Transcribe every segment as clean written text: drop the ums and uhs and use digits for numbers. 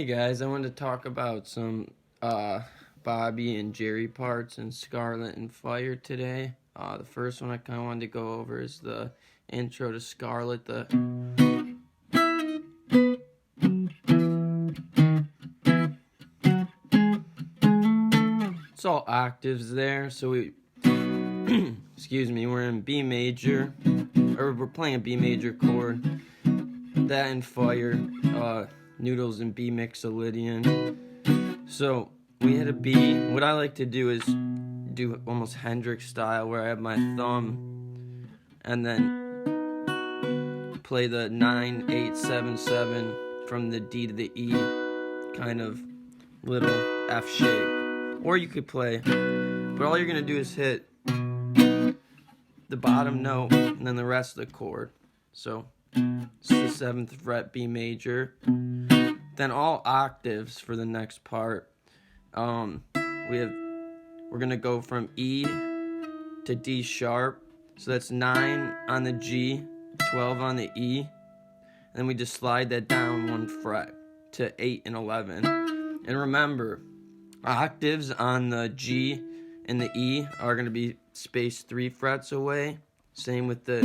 Hey guys, I wanted to talk about some Bobby and Jerry parts in Scarlet and Fire today. The first one I kind of wanted to go over is the intro to Scarlet. It's all octaves there, so we excuse me, we're in B major, or we're playing a B major chord. That and Fire, Noodles and B Mixolydian. So we hit a B. What I like to do is do almost Hendrix style, where I have my thumb and then play the 9, 8, 7, 7 from the D to the E, kind of little F shape. Or you could play, but all you're gonna do is hit the bottom note and then the rest of the chord. So it's the 7th fret B major. Then all octaves for the next part. We're gonna go from E to D sharp. So that's 9 on the G, 12 on the E. And then we just slide that down 1 fret to 8 and 11. And remember, octaves on the G and the E are gonna be spaced 3 frets away. Same with the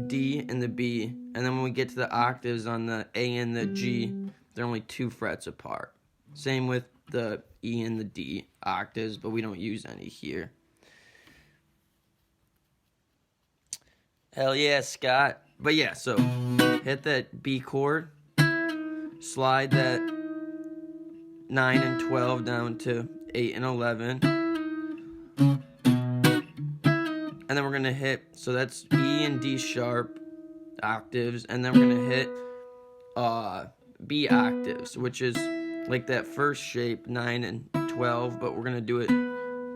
D and the B. And then when we get to the octaves on the A and the G, they're only 2 frets apart. Same with the E and the D octaves, but we don't use any here. Hell yeah, Scott. But yeah, so hit that B chord, slide that 9 and 12 down to 8 and 11. And then we're going to hit, so that's E and D sharp octaves, and then we're going to hit B octaves, which is like that first shape, 9 and 12, but we're going to do it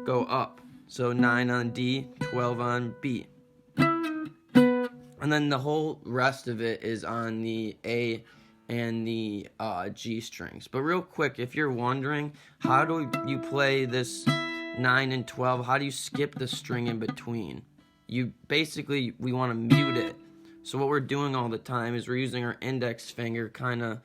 go up. So 9 on D, 12 on B. And then the whole rest of it is on the A and the G strings. But real quick, if you're wondering, how do you play this 9 and 12? How do you skip the string in between? We want to mute it. So what we're doing all the time is we're using our index finger, kind of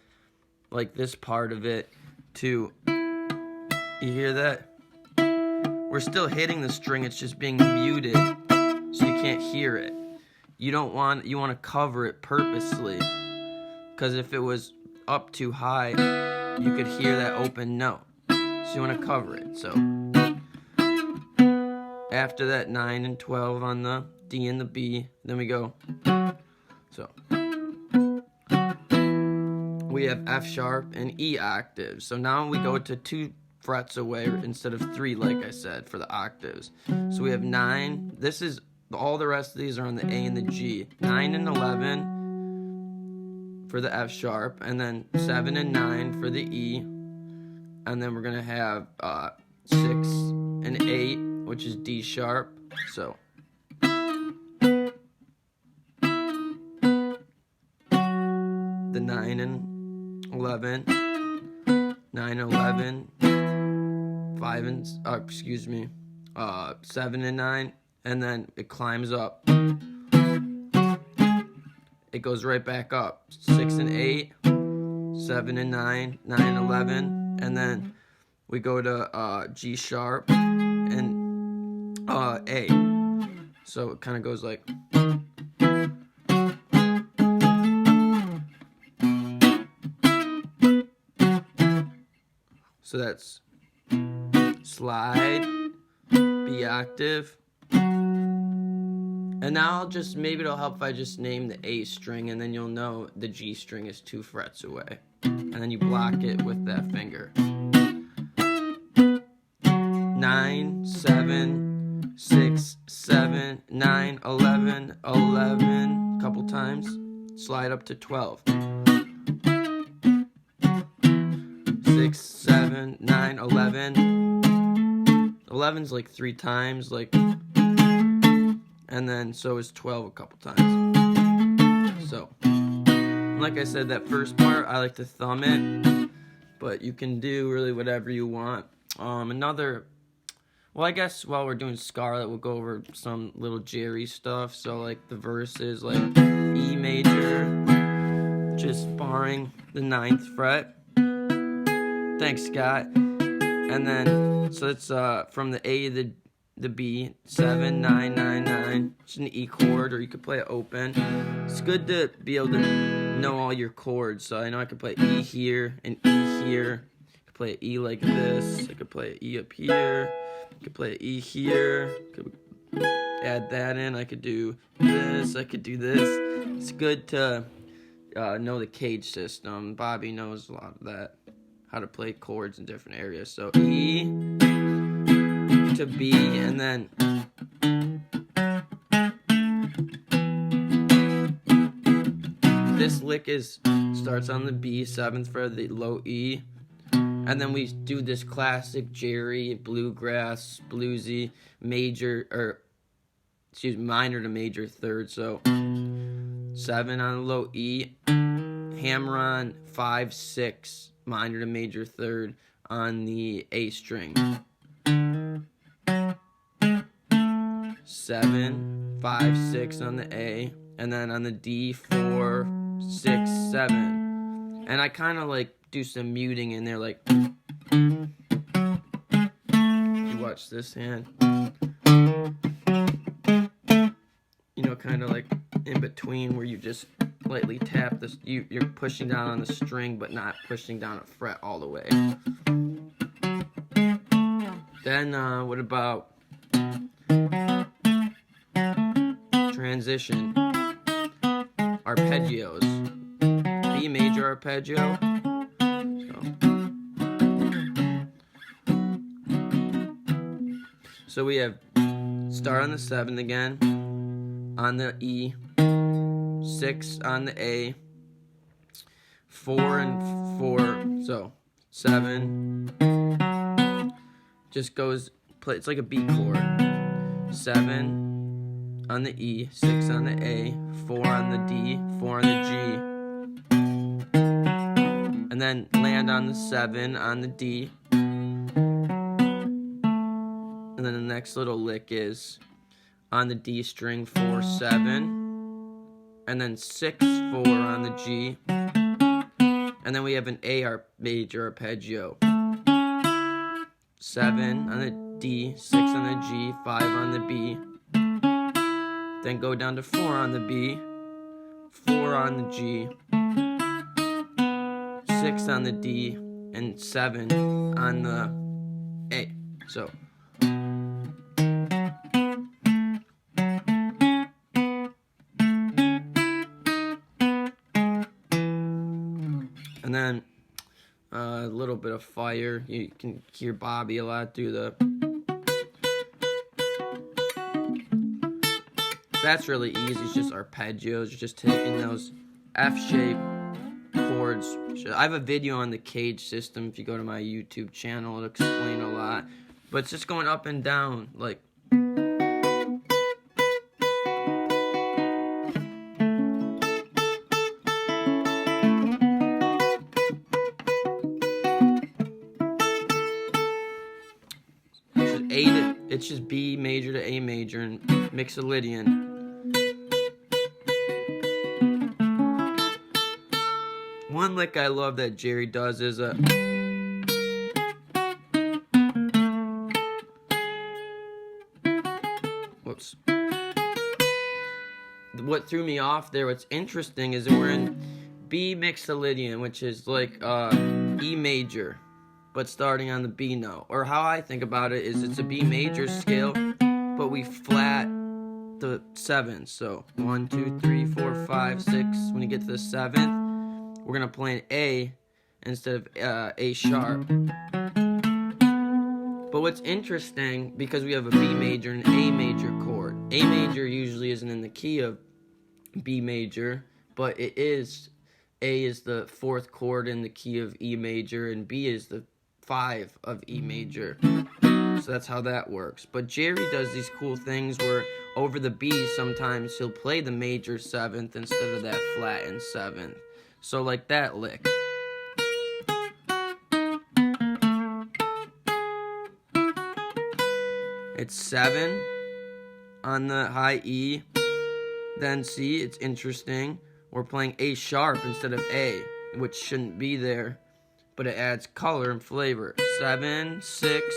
like this part of it, to, you hear that? We're still hitting the string, it's just being muted, so you can't hear it. You want to cover it purposely, because if it was up too high, you could hear that open note. So you want to cover it. So after that 9 and 12 on the D and the B, then we go. So we have F sharp and E octaves. So now we go to 2 frets away instead of 3, like I said, for the octaves. So we have 9. This is all the rest of these are on the A and the G. 9 and 11 for the F sharp, and then 7 and 9 for the E. And then we're gonna have 6 and 8, which is D sharp. So the 9 and 11, 9 and 11, 5 and 7 and 9, and then it climbs up. It goes right back up. 6 and 8, 7 and 9, 9 and 11, and then we go to G sharp and A. So it kind of goes like. So that's slide, B octave. And now maybe it'll help if I just name the A string, and then you'll know the G string is 2 frets away. And then you block it with that finger. 9, 7, 6, 7, 9, 11, 11, a couple times. Slide up to 12. 6, 7, 9, 11. 11's like 3 times, like, and then so is 12 a couple times. So, like I said, that first part, I like to thumb it, but you can do really whatever you want. Well, I guess while we're doing Scarlet, we'll go over some little Jerry stuff. So, like, the verses, like E major, just barring the 9th fret. Thanks, Scott. And then, so it's from the A to the B, 7, 9, 9, 9. It's an E chord, or you could play it open. It's good to be able to know all your chords. So I know I could play E here and E here. I could play an E like this. I could play an E up here. I could play an E here. Could add that in. I could do this. I could do this. It's good to know the cage system. Bobby knows a lot of that. How to play chords in different areas. So E to B, and then this lick starts on the B, 7th for the low E, and then we do this classic Jerry bluegrass bluesy minor to major third. So 7 on the low E, hammer on 5, 6. Minor to major third on the A string. 7, 5, 6 on the A, and then on the D, 4, 6, 7. And I kind of like do some muting in there, like you watch this hand. You know, kind of like in between where you just lightly tap this. You're pushing down on the string, but not pushing down a fret all the way. Then, what about transition? Arpeggios. B major arpeggio. So we have start on the 7th again, on the E, 6 on the A, 4 and 4, so 7, just goes, it's like a B chord, 7 on the E, 6 on the A, 4 on the D, 4 on the G, and then land on the 7 on the D, and then the next little lick is on the D string, 4, 7, and then 6, 4 on the G, and then we have an A major arpeggio, 7 on the D, 6 on the G, 5 on the B, then go down to 4 on the B, 4 on the G, 6 on the D, and 7 on the A. So and then a little bit of fire. You can hear Bobby a lot do the. That's really easy. It's just arpeggios. You're just taking those F-shaped chords. I have a video on the cage system. If you go to my YouTube channel, it'll explain a lot. But it's just going up and down, like. It's just B major to A major and Mixolydian. One lick I love that Jerry does is a. Whoops. What threw me off there, what's interesting is that we're in B Mixolydian, which is like E major, but starting on the B note. Or how I think about it is it's a B major scale, but we flat the 7th. So 1, 2, 3, 4, 5, 6. When you get to the 7th, we're gonna play an A instead of A sharp. But what's interesting, because we have a B major and A major chord. A major usually isn't in the key of B major, but it is. A is the 4th chord in the key of E major, and B is the 5 of E major. So that's how that works. But Jerry does these cool things where over the B sometimes he'll play the major 7th instead of that flattened 7th. So like that lick. It's 7 on the high E. Then see, it's interesting. We're playing A sharp instead of A, which shouldn't be there. but it adds color and flavor. 7, 6,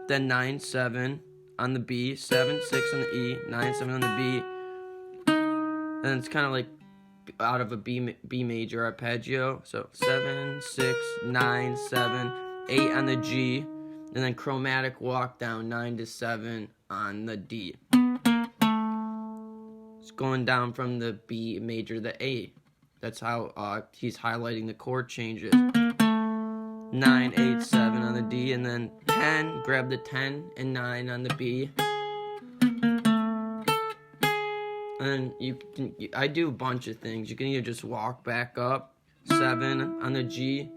then 9, 7 on the B, 7, 6 on the E, 9, 7 on the B, and it's kind of like out of a B major arpeggio. So 7, 6, 9, 7, 8 on the G, and then chromatic walk down 9 to 7 on the D. It's going down from the B major to the A. That's how he's highlighting the chord changes. 9, 8, 7 on the D, and then 10, grab the 10 and 9 on the B. And I do a bunch of things. You can either just walk back up, 7 on the G,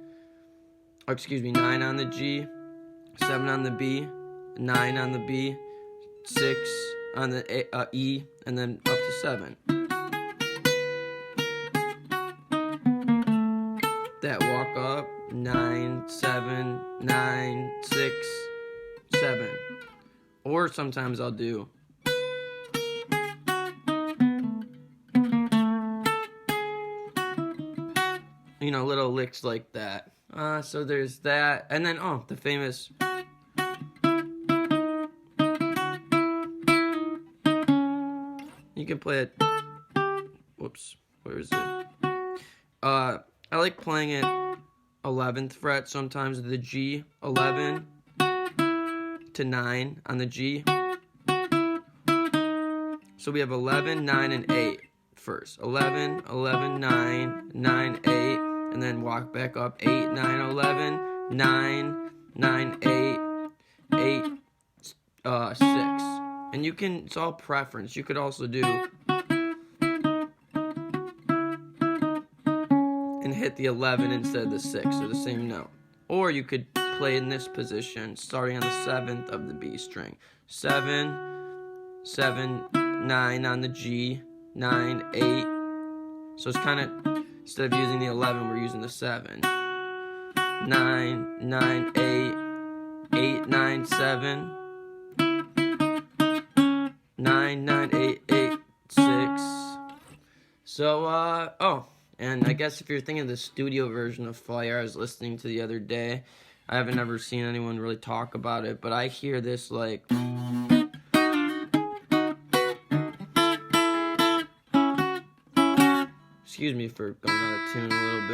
or excuse me, 9 on the G, 7 on the B, 9 on the B, 6 on the E, and then up to 7. That walk up, 9, 7, 9, 6, 7. Or sometimes I'll do little licks like that. So there's that. And then, the famous you can play it. Whoops, where is it? I like playing it 11th fret sometimes, the G, 11 to 9 on the G. So we have 11, 9, and 8 first. 11, 11, 9, 9, 8, and then walk back up 8, 9, 11, 9, 9, 8, 8, 6. And you can, it's all preference. You could also do and hit the 11 instead of the 6, or the same note. Or you could play in this position, starting on the 7th of the B string. 7, 7, 9 on the G, 9, 8. So it's kind of, instead of using the 11, we're using the 7. 9, 9, 8, 8, 9, 7. 9, 9, 8, 8, 6. So, and I guess if you're thinking of the studio version of Fire, I was listening to the other day. I haven't ever seen anyone really talk about it, but I hear this like... Excuse me for going out of tune a little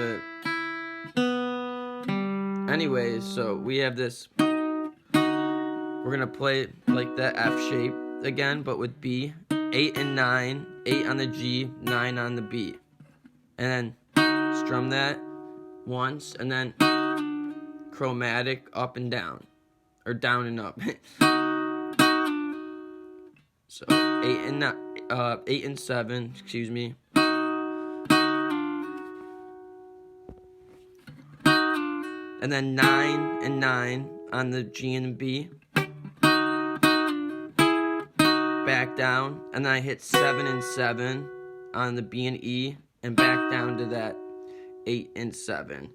bit. Anyways, so we have this... We're going to play like that F shape again, but with B. 8 and 9, 8 on the G, 9 on the B. And then strum that once, and then chromatic up and down, or down and up. So 8 and 7, excuse me. And then 9 and 9 on the G and B. Back down, and then I hit 7 and 7 on the B and E, and back down to that 8 and 7.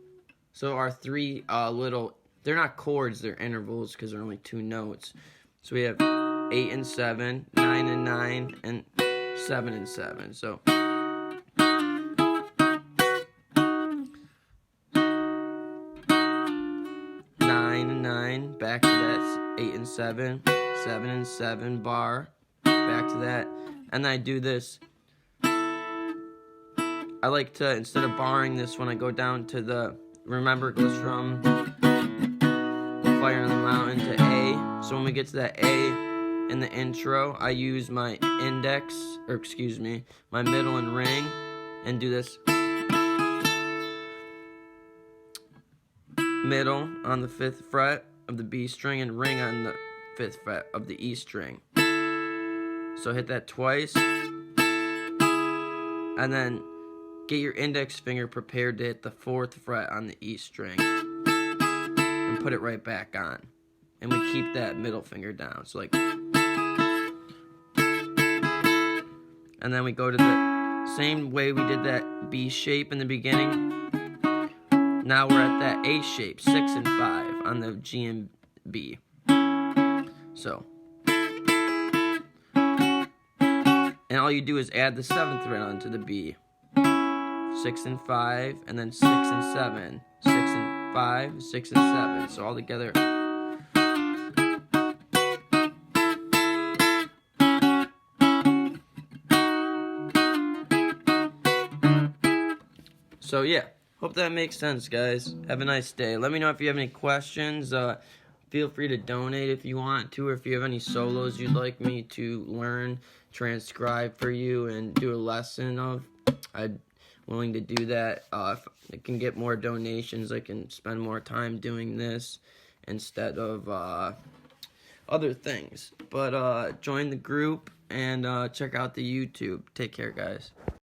So our three they're not chords, they're intervals because they're only 2 notes. So we have 8 and 7, 9 and 9, and 7 and 7. So 9 and 9, back to that 8 and 7, 7 and 7 bar, back to that, and then I do this. I like to, instead of barring this when I go down to the, remember it goes from Fire on the Mountain to A. So when we get to that A in the intro, I use my index, or excuse me, my middle and ring, and do this middle on the 5th fret of the B string and ring on the 5th fret of the E string. So hit that twice, and then get your index finger prepared to hit the 4th fret on the E string and put it right back on. And we keep that middle finger down. So like, and then we go to the same way we did that B shape in the beginning. Now we're at that A shape, 6 and 5 on the G and B. So, and all you do is add the 7th fret onto the B. 6 and 5, and then 6 and 7. 6 and 5, 6 and 7. So all together. So yeah, hope that makes sense, guys. Have a nice day. Let me know if you have any questions. Feel free to donate if you want to, or if you have any solos you'd like me to learn, transcribe for you, and do a lesson of. I'm willing to do that. If I can get more donations, I can spend more time doing this instead of other things. But join the group and check out the YouTube. Take care, guys.